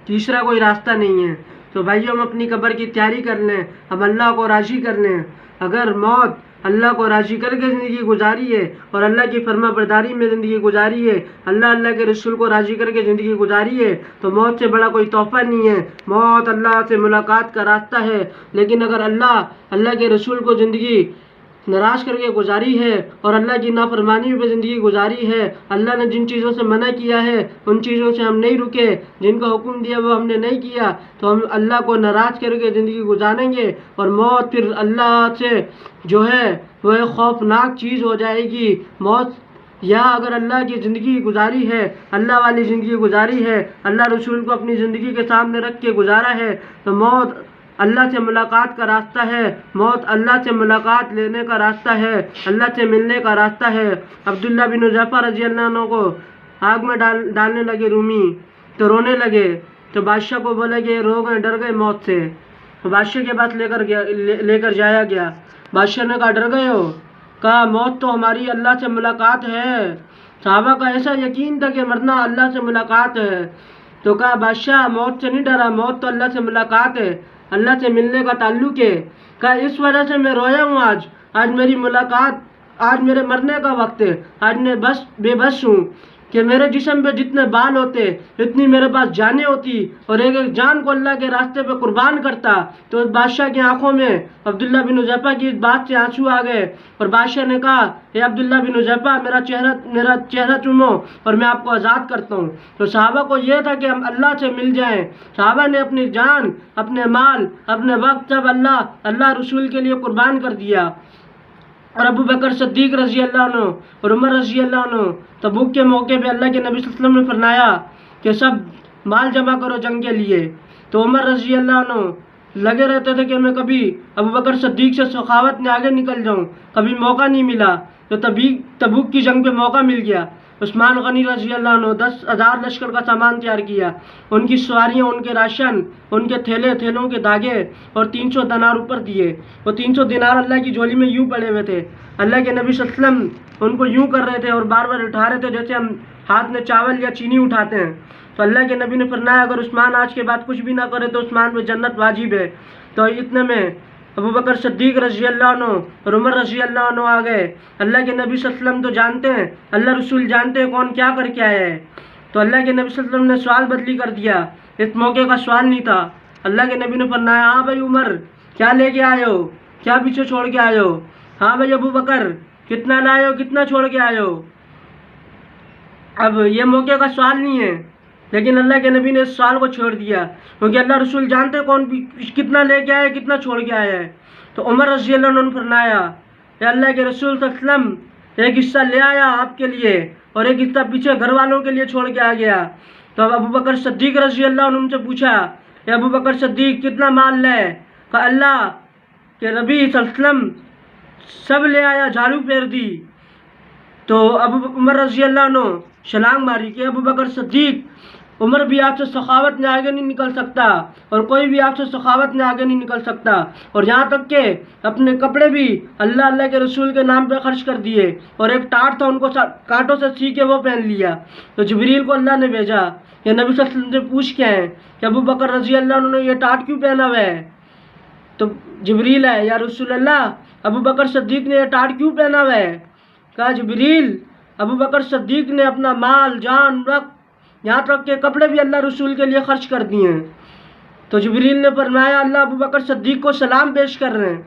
تیسرا کوئی راستہ نہیں ہے۔ تو بھائیو ہم اپنی قبر کی تیاری کر لیں، ہم اللہ کو راضی کر لیں۔ اگر موت اللہ کو راضی کر کے زندگی گزاری ہے اور اللہ کی فرما برداری میں زندگی گزاری ہے، اللہ کے رسول کو راضی کر کے زندگی گزاری ہے، تو موت سے بڑا کوئی تحفہ نہیں ہے۔ موت اللہ سے ملاقات کا راستہ ہے۔ لیکن اگر اللہ کے رسول کو زندگی ناراض کر کے گزاری ہے اور اللہ کی نافرمانی پہ زندگی گزاری ہے، اللہ نے جن چیزوں سے منع کیا ہے ان چیزوں سے ہم نہیں رکے، جن کا حکم دیا وہ ہم نے نہیں کیا، تو ہم اللہ کو ناراض کر کے زندگی گزاریں گے، اور موت پھر اللہ سے جو ہے وہ ایک خوفناک چیز ہو جائے گی۔ موت یا اگر اللہ کی زندگی گزاری ہے، اللہ والی زندگی گزاری ہے، اللہ رسول کو اپنی زندگی کے سامنے رکھ کے گزارا ہے، تو موت اللہ سے ملاقات کا راستہ ہے۔ موت اللہ سے ملاقات لینے کا راستہ ہے، اللہ سے ملنے کا راستہ ہے۔ عبداللہ بن حذیفہ رضی اللہ عنہ کو آگ میں ڈالنے لگے رومی، تو رونے لگے، تو بادشاہ کو بولے کہ رو گئے، ڈر گئے موت سے، تو بادشاہ کے پاس لے کر جایا گیا۔ بادشاہ نے کہا ڈر گئے ہو؟ کہا موت تو ہماری اللہ سے ملاقات ہے۔ صحابہ کا ایسا یقین تھا کہ مرنا اللہ سے ملاقات ہے، تو کہا بادشاہ موت سے نہیں ڈرا، موت تو اللہ سے ملاقات ہے، اللہ سے ملنے کا تعلق ہے۔ کہا اس وجہ سے میں رویا ہوں، آج میری ملاقات، آج میرے مرنے کا وقت ہے، آج میں بے بس ہوں کہ میرے جسم پہ جتنے بال ہوتے اتنی میرے پاس جانیں ہوتی، اور ایک ایک جان کو اللہ کے راستے پہ قربان کرتا۔ تو اس بادشاہ کی آنکھوں میں عبداللہ بن حذیفہ کی اس بات سے آنسو آ گئے، اور بادشاہ نے کہا اے عبداللہ بن حذیفہ میرا چہرہ چومو اور میں آپ کو آزاد کرتا ہوں۔ تو صحابہ کو یہ تھا کہ ہم اللہ سے مل جائیں۔ صحابہ نے اپنی جان، اپنے مال، اپنے وقت سب اللہ رسول کے لیے قربان کر دیا۔ اور ابو بکر صدیق رضی اللہ عنہ اور عمر رضی اللہ عنہ تبوک کے موقع پہ اللہ کے نبی صلی اللہ علیہ وسلم نے فرمایا کہ سب مال جمع کرو جنگ کے لیے، تو عمر رضی اللہ عنہ لگے رہتے تھے کہ میں کبھی ابو بکر صدیق سے سخاوت میں آگے نکل جاؤں، کبھی موقع نہیں ملا، تو تبوک کی جنگ پہ موقع مل گیا۔ عثمان غنی رضی اللہ عنہ 10,000 لشکر کا سامان تیار کیا، ان کی سواریاں، ان کے راشن، ان کے تھیلوں کے دھاگے، اور 300 دینار اوپر دیے۔ وہ 300 دینار اللہ کی جھولی میں یوں پڑے ہوئے تھے، اللہ کے نبی صلی اللہ علیہ وسلم ان کو یوں کر رہے تھے اور بار بار اٹھا رہے تھے جیسے ہم ہاتھ میں چاول یا چینی اٹھاتے ہیں۔ تو اللہ کے نبی نے فرمایا اگر عثمان آج کے بعد کچھ بھی نہ کرے تو عثمان پہ جنت واجب ہے۔ تو اتنے میں ابو بکر صدیق رضی اللہ عنہ اور عمر رضی اللہ عنہ آ گئے۔ اللہ کے نبی صلی اللہ علیہ وسلم تو جانتے ہیں، اللہ رسول جانتے ہیں کون کیا کر کے آیا ہے، تو اللہ کے نبی صلی اللہ علیہ وسلم نے سوال بدلی کر دیا، اس موقع کا سوال نہیں تھا۔ اللہ کے نبی نے فرمایا ہاں بھائی عمر کیا لے کے آئے ہو، کیا پیچھے چھوڑ کے آئے ہو؟ ہاں بھائی ابو بکر کتنا لائے ہو، کتنا چھوڑ کے آئے ہو؟ اب یہ موقع کا سوال نہیں ہے، لیکن اللہ کے نبی نے اس سوال کو چھوڑ دیا، کیونکہ اللہ رسول جانتے کون کتنا لے کے آیا ہے، کتنا چھوڑ کے آیا ہے۔ تو عمر رضی اللہ عنہ نے فرمایا کہ اللہ کے رسول صلی اللہ علیہ وسلم ایک حصہ لے آیا آپ کے لیے اور ایک حصہ پیچھے گھر والوں کے لیے چھوڑ کے آ گیا۔ تو اب ابو بکر صدیق رضی اللہ عنہ سے پوچھا کہ ابو بکر صدیق کتنا مال لائے؟ کہ اللہ کہ نبی صلی اللہ علیہ وسلم سب لے آیا، جھاڑو پھیر دی۔ تو ابو عمر رضی اللہ عنہ چھلانگ ماری کہ ابو بکر صدیق عمر بھی آپ سے سخاوت میں آگے نہیں نکل سکتا، اور کوئی بھی آپ سے سخاوت میں آگے نہیں نکل سکتا، اور یہاں تک کہ اپنے کپڑے بھی اللہ کے رسول کے نام پہ خرچ کر دیے، اور ایک ٹاٹ تھا ان کو کانٹوں سے سی کے وہ پہن لیا۔ تو جبریل کو اللہ نے بھیجا کہ نبی صلی اللہ علیہ وسلم سے پوچھ کے ہیں کہ ابو بکر رضی اللہ عنہ نے یہ ٹاٹ کیوں پہنا ہوا ہے؟ تو جبریل ہے یا رسول اللہ ابو بکر صدیق نے یہ ٹاٹ کیوں پہنا ہوا ہے؟ کہا جبریل ابو بکر صدیق نے اپنا مال، جان، وقت، یہاں تک کہ کپڑے بھی اللہ رسول کے لیے خرچ کر دیے ہیں۔ تو جبریل نے فرمایا اللہ ابو بکر صدیق کو سلام پیش کر رہے ہیں۔